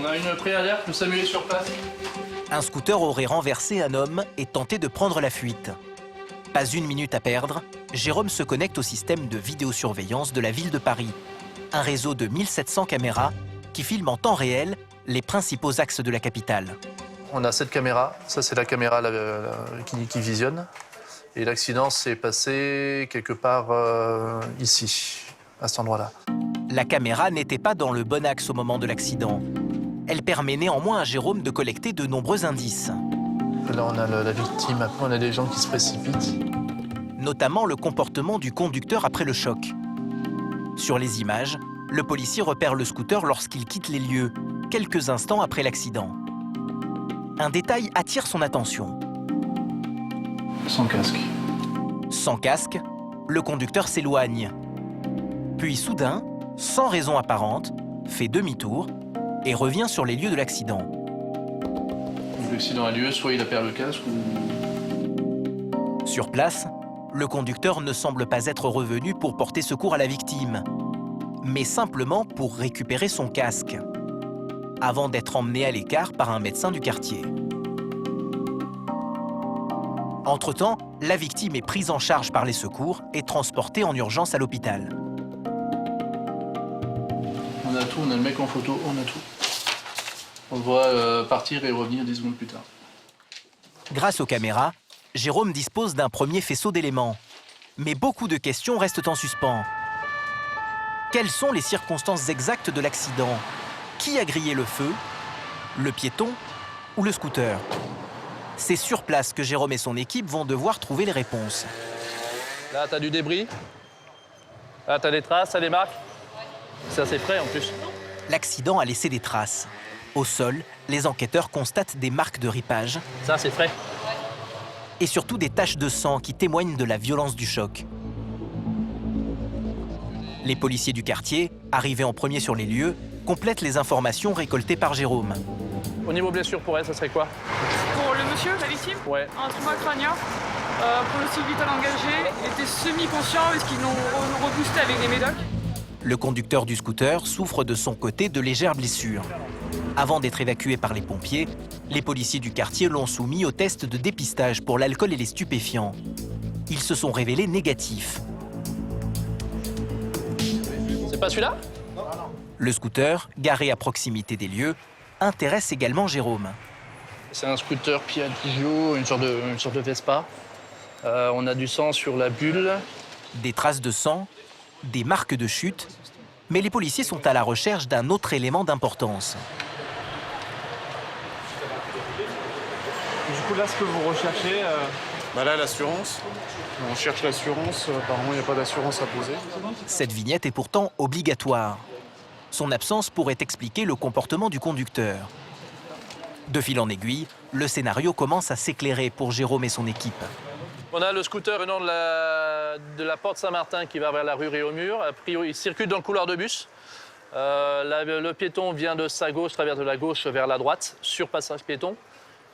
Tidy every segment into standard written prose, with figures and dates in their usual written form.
On a une préalerte, nous Samuel sur place. Un scooter aurait renversé un homme et tenté de prendre la fuite. Pas une minute à perdre, Jérôme se connecte au système de vidéosurveillance de la ville de Paris. Un réseau de 1700 caméras qui filme en temps réel les principaux axes de la capitale. On a cette caméra, ça c'est la caméra qui visionne. Et l'accident s'est passé quelque part ici, à cet endroit-là. La caméra n'était pas dans le bon axe au moment de l'accident. Elle permet néanmoins à Jérôme de collecter de nombreux indices. Là on a la victime, après on a des gens qui se précipitent. Notamment le comportement du conducteur après le choc. Sur les images, le policier repère le scooter lorsqu'il quitte les lieux, quelques instants après l'accident. Un détail attire son attention. Sans casque. Sans casque, le conducteur s'éloigne. Puis soudain, sans raison apparente, fait demi-tour et revient sur les lieux de l'accident. L'accident a lieu, soit il a perdu le casque ou... Sur place, le conducteur ne semble pas être revenu pour porter secours à la victime, mais simplement pour récupérer son casque, avant d'être emmené à l'écart par un médecin du quartier. Entre-temps, la victime est prise en charge par les secours et transportée en urgence à l'hôpital. On a tout, on a le mec en photo, on a tout. On le voit partir et revenir 10 secondes plus tard. Grâce aux caméras, Jérôme dispose d'un premier faisceau d'éléments. Mais beaucoup de questions restent en suspens. Quelles sont les circonstances exactes de l'accident? Qui a grillé le feu? Le piéton ou le scooter? C'est sur place que Jérôme et son équipe vont devoir trouver les réponses. Là, t'as du débris. Là, t'as des traces, t'as des marques. C'est assez frais en plus. L'accident a laissé des traces. Au sol, les enquêteurs constatent des marques de ripage. Ça, c'est frais. Et surtout des taches de sang qui témoignent de la violence du choc. Les policiers du quartier, arrivés en premier sur les lieux, complètent les informations récoltées par Jérôme. Au niveau blessure pour elle, ça serait quoi? Pour le monsieur, la victime, Ouais. un trauma crânien. Pour le civil vital engagé, il était semi-conscient parce qu'ils l'ont reboosté avec des médocs. Le conducteur du scooter souffre de son côté de légères blessures. Avant d'être évacué par les pompiers, les policiers du quartier l'ont soumis au test de dépistage pour l'alcool et les stupéfiants. Ils se sont révélés négatifs. C'est pas celui-là? Le scooter, garé à proximité des lieux, intéresse également Jérôme. C'est un scooter Piaggio, une sorte de Vespa. On a du sang sur la bulle. Des traces de sang, des marques de chute, mais les policiers sont à la recherche d'un autre élément d'importance. Du coup, là, ce que vous recherchez... Là, l'assurance. On cherche l'assurance. Apparemment, il n'y a pas d'assurance à poser. Cette vignette est pourtant obligatoire. Son absence pourrait expliquer le comportement du conducteur. De fil en aiguille, le scénario commence à s'éclairer pour Jérôme et son équipe. On a le scooter venant de la porte Saint-Martin qui va vers la rue Réaumur. A priori, il circule dans le couloir de bus. Le piéton vient de sa gauche, traverse de la gauche vers la droite, sur passage piéton.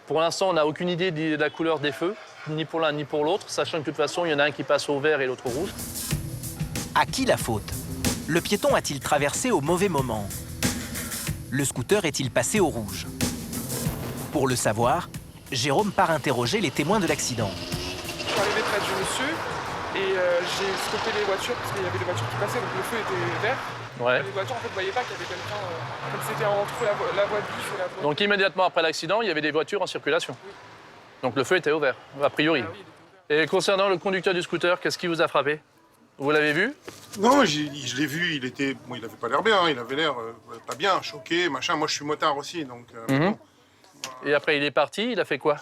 Pour l'instant, on n'a aucune idée de la couleur des feux, ni pour l'un ni pour l'autre, sachant que de toute façon, il y en a un qui passe au vert et l'autre au rouge. À qui la faute? Le piéton a-t-il traversé au mauvais moment? Le scooter est-il passé au rouge? Pour le savoir, Jérôme part interroger les témoins de l'accident. Je suis arrivé près du monsieur et j'ai stoppé les voitures parce qu'il y avait des voitures qui passaient, donc le feu était vert. Ouais. Les voitures, en fait, ne voyaient pas qu'il y avait quelqu'un, comme c'était entre la voie de bus et la voie... Donc immédiatement après l'accident, il y avait des voitures en circulation. Donc le feu était au vert, a priori. Ah oui, il était ouvert. Et concernant le conducteur du scooter, qu'est-ce qui vous a frappé? Vous l'avez vu? Non, je l'ai vu, il avait pas l'air bien, il avait l'air pas bien, choqué, machin. Moi, je suis motard aussi, donc... bon. Et après, il est parti, il a fait quoi?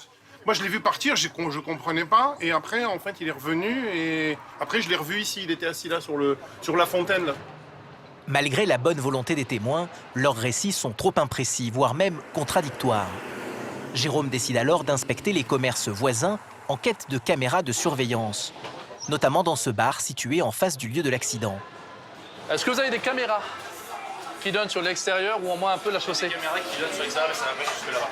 Moi, je l'ai vu partir, je comprenais pas. Et après, en fait, il est revenu. Et après, je l'ai revu ici. Il était assis là sur la fontaine. Là. Malgré la bonne volonté des témoins, leurs récits sont trop imprécis, voire même contradictoires. Jérôme décide alors d'inspecter les commerces voisins en quête de caméras de surveillance, notamment dans ce bar situé en face du lieu de l'accident. Est-ce que vous avez des caméras qui donnent sur l'extérieur ou au moins un peu la chaussée? Des caméras qui donnent sur l'extérieur, mais ça va pas jusque là-bas.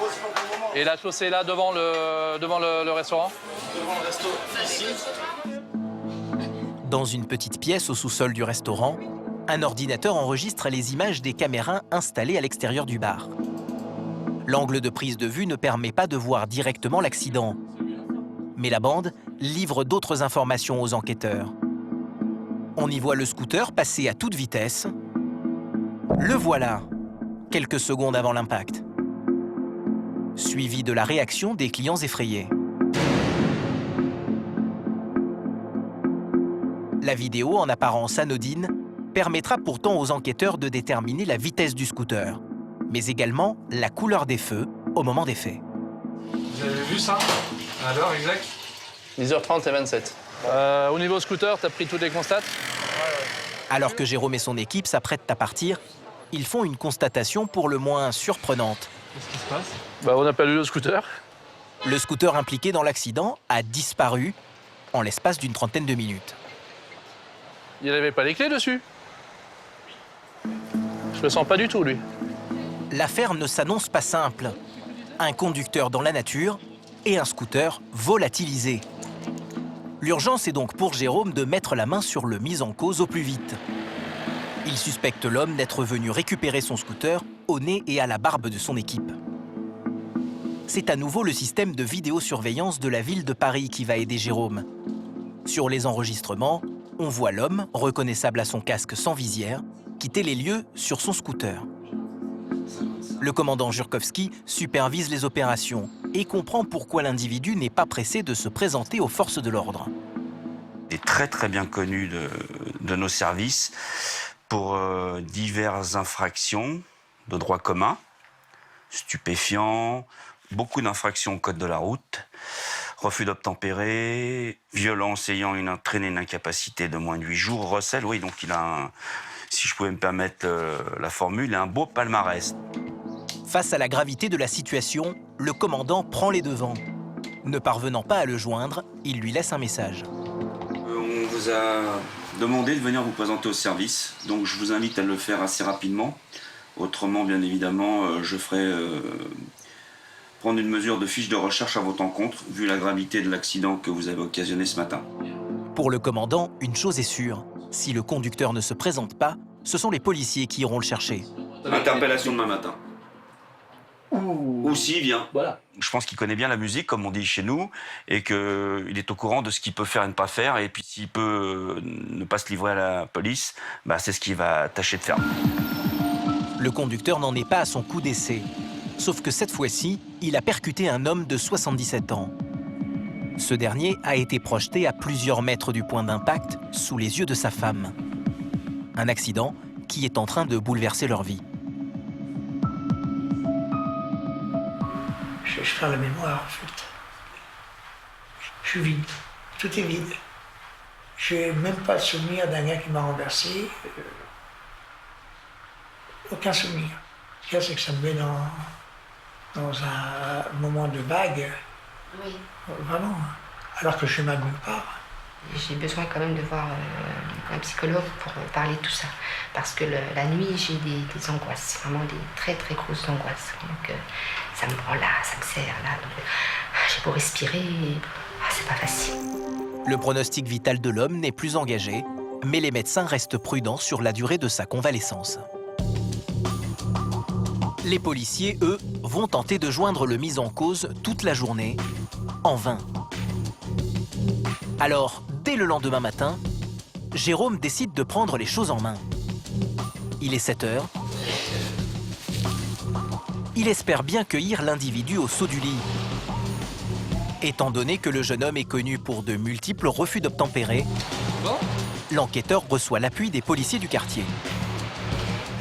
Et la chaussée là, devant le restaurant? Devant le resto, ici. Dans une petite pièce au sous-sol du restaurant, un ordinateur enregistre les images des caméras installées à l'extérieur du bar. L'angle de prise de vue ne permet pas de voir directement l'accident. Mais la bande livre d'autres informations aux enquêteurs. On y voit le scooter passer à toute vitesse. Le voilà, quelques secondes avant l'impact. Suivi de la réaction des clients effrayés. La vidéo, en apparence anodine, permettra pourtant aux enquêteurs de déterminer la vitesse du scooter, mais également la couleur des feux au moment des faits. Vous avez vu ça? Alors, exact? 10h30 et 27. Au niveau scooter, tu as pris tous les constats? Alors que Jérôme et son équipe s'apprêtent à partir, ils font une constatation pour le moins surprenante. Qu'est-ce qui se passe? On n'a pas lu le scooter. Le scooter impliqué dans l'accident a disparu en l'espace d'une trentaine de minutes. Il n'avait pas les clés dessus. Je le sens pas du tout, lui. L'affaire ne s'annonce pas simple. Un conducteur dans la nature et un scooter volatilisé. L'urgence est donc pour Jérôme de mettre la main sur le mis en cause au plus vite. Il suspecte l'homme d'être venu récupérer son scooter au nez et à la barbe de son équipe. C'est à nouveau le système de vidéosurveillance de la ville de Paris qui va aider Jérôme. Sur les enregistrements, on voit l'homme, reconnaissable à son casque sans visière, quitter les lieux sur son scooter. Le commandant Jurkowski supervise les opérations et comprend pourquoi l'individu n'est pas pressé de se présenter aux forces de l'ordre. Il est très très bien connu de nos services pour diverses infractions de droit commun, stupéfiants, beaucoup d'infractions au code de la route, refus d'obtempérer, violence ayant entraîné une incapacité de moins de 8 jours, recel, oui, donc il a, si je pouvais me permettre la formule, un beau palmarès. Face à la gravité de la situation, le commandant prend les devants. Ne parvenant pas à le joindre, il lui laisse un message. On vous a demandé de venir vous présenter au service, donc je vous invite à le faire assez rapidement. Autrement, bien évidemment, je ferai prendre une mesure de fiche de recherche à votre encontre, vu la gravité de l'accident que vous avez occasionné ce matin. Pour le commandant, une chose est sûre. Si le conducteur ne se présente pas, ce sont les policiers qui iront le chercher. Interpellation demain matin. Ou s'il vient. Voilà. Je pense qu'il connaît bien la musique, comme on dit chez nous, et qu'il est au courant de ce qu'il peut faire et ne pas faire. Et puis s'il peut ne pas se livrer à la police, c'est ce qu'il va tâcher de faire. Le conducteur n'en est pas à son coup d'essai. Sauf que cette fois-ci, il a percuté un homme de 77 ans. Ce dernier a été projeté à plusieurs mètres du point d'impact, sous les yeux de sa femme. Un accident qui est en train de bouleverser leur vie. Je perds la mémoire, en fait. Je suis vide. Tout est vide. Je n'ai même pas le souvenir d'un gars qui m'a renversé. Aucun souvenir. Ce qu'il y a, c'est que ça me met dans un moment de vague. Oui. Vraiment. Alors que je suis mal nulle part. J'ai besoin quand même de voir un psychologue pour parler de tout ça. Parce que la nuit, j'ai des angoisses, vraiment des très très grosses angoisses. Donc ça me prend là, ça me serre là. Donc j'ai beau respirer, c'est pas facile. Le pronostic vital de l'homme n'est plus engagé, mais les médecins restent prudents sur la durée de sa convalescence. Les policiers, eux, vont tenter de joindre le mis en cause toute la journée, en vain. Alors, dès le lendemain matin, Jérôme décide de prendre les choses en main. Il est 7 heures. Il espère bien cueillir l'individu au saut du lit. Étant donné que le jeune homme est connu pour de multiples refus d'obtempérer, l'enquêteur reçoit l'appui des policiers du quartier.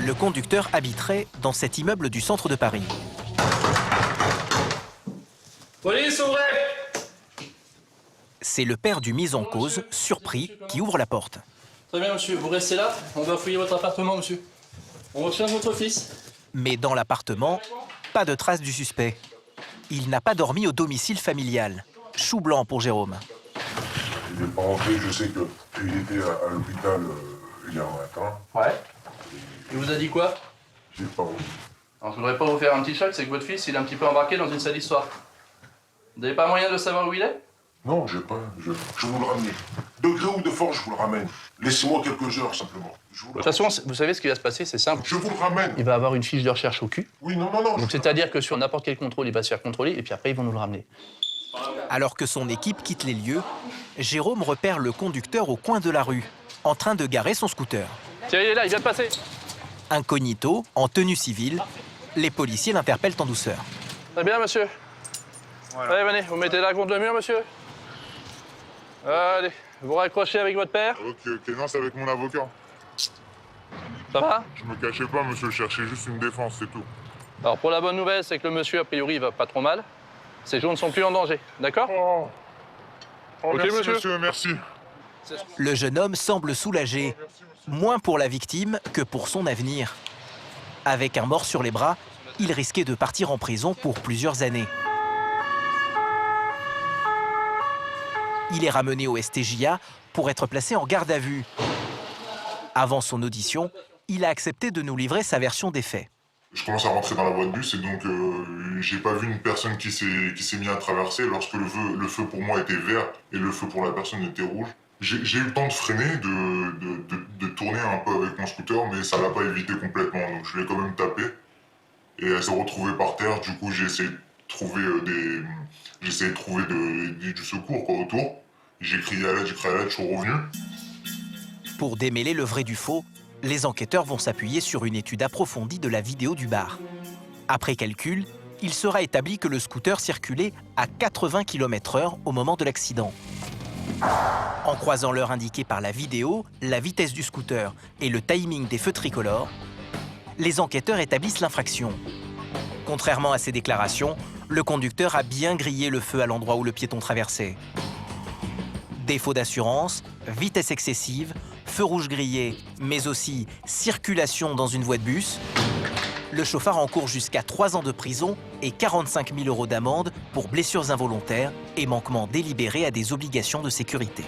Le conducteur habiterait dans cet immeuble du centre de Paris. Police, ouvrez! C'est le père du mis en cause, surpris, qui ouvre la porte. Très bien, monsieur. Vous restez là. On va fouiller votre appartement, monsieur. On recherche votre fils. Mais dans l'appartement, pas de trace du suspect. Il n'a pas dormi au domicile familial. Chou blanc pour Jérôme. Il n'est pas rentré, je sais qu'il était à l'hôpital hier matin. Ouais. Il vous a dit quoi? J'ai pas envie. Alors, je voudrais pas vous faire un petit choc, c'est que votre fils, il est un petit peu embarqué dans une sale histoire. Vous n'avez pas moyen de savoir où il est? Non, j'ai pas. Je vais vous le ramener. De gré ou de force, je vous le ramène. Laissez-moi quelques heures, simplement. De toute façon, vous savez ce qui va se passer, c'est simple. Je vous le ramène. Il va avoir une fiche de recherche au cul. Oui, non. Donc c'est-à-dire que sur n'importe quel contrôle, il va se faire contrôler et puis après, ils vont nous le ramener. Alors que son équipe quitte les lieux, Jérôme repère le conducteur au coin de la rue, en train de garer son scooter. Tiens, il est là, il vient de passer. Incognito, en tenue civile, les policiers l'interpellent en douceur. Très bien, monsieur. Voilà. Allez, venez, vous mettez là contre le mur, monsieur. Allez, vous raccrochez avec votre père. Ok, non, c'est avec mon avocat. Ça va? Je me cachais pas, monsieur, je cherchais juste une défense, c'est tout. Alors, pour la bonne nouvelle, c'est que le monsieur, a priori, il va pas trop mal. Ces jours ne sont plus en danger, d'accord? Ok, merci, monsieur, merci. Le jeune homme semble soulagé, moins pour la victime que pour son avenir. Avec un mort sur les bras, il risquait de partir en prison pour plusieurs années. Il est ramené au STJA pour être placé en garde à vue. Avant son audition, il a accepté de nous livrer sa version des faits. Je commence à rentrer dans la voie de bus et donc j'ai pas vu une personne qui s'est mise à traverser lorsque le feu pour moi était vert et le feu pour la personne était rouge. J'ai eu le temps de freiner, de tourner un peu avec mon scooter, mais ça l'a pas évité complètement. Donc je l'ai quand même tapé et elle s'est retrouvée par terre. Du coup j'ai essayé de trouver du secours quoi, autour. J'ai crié à l'aide, je suis revenu. Pour démêler le vrai du faux, les enquêteurs vont s'appuyer sur une étude approfondie de la vidéo du bar. Après calcul, il sera établi que le scooter circulait à 80 km/h au moment de l'accident. En croisant l'heure indiquée par la vidéo, la vitesse du scooter et le timing des feux tricolores, les enquêteurs établissent l'infraction. Contrairement à ses déclarations, le conducteur a bien grillé le feu à l'endroit où le piéton traversait. Défaut d'assurance, vitesse excessive, feu rouge grillé, mais aussi circulation dans une voie de bus. Le chauffard encourt jusqu'à 3 ans de prison et 45 000 € d'amende pour blessures involontaires et manquement délibéré à des obligations de sécurité.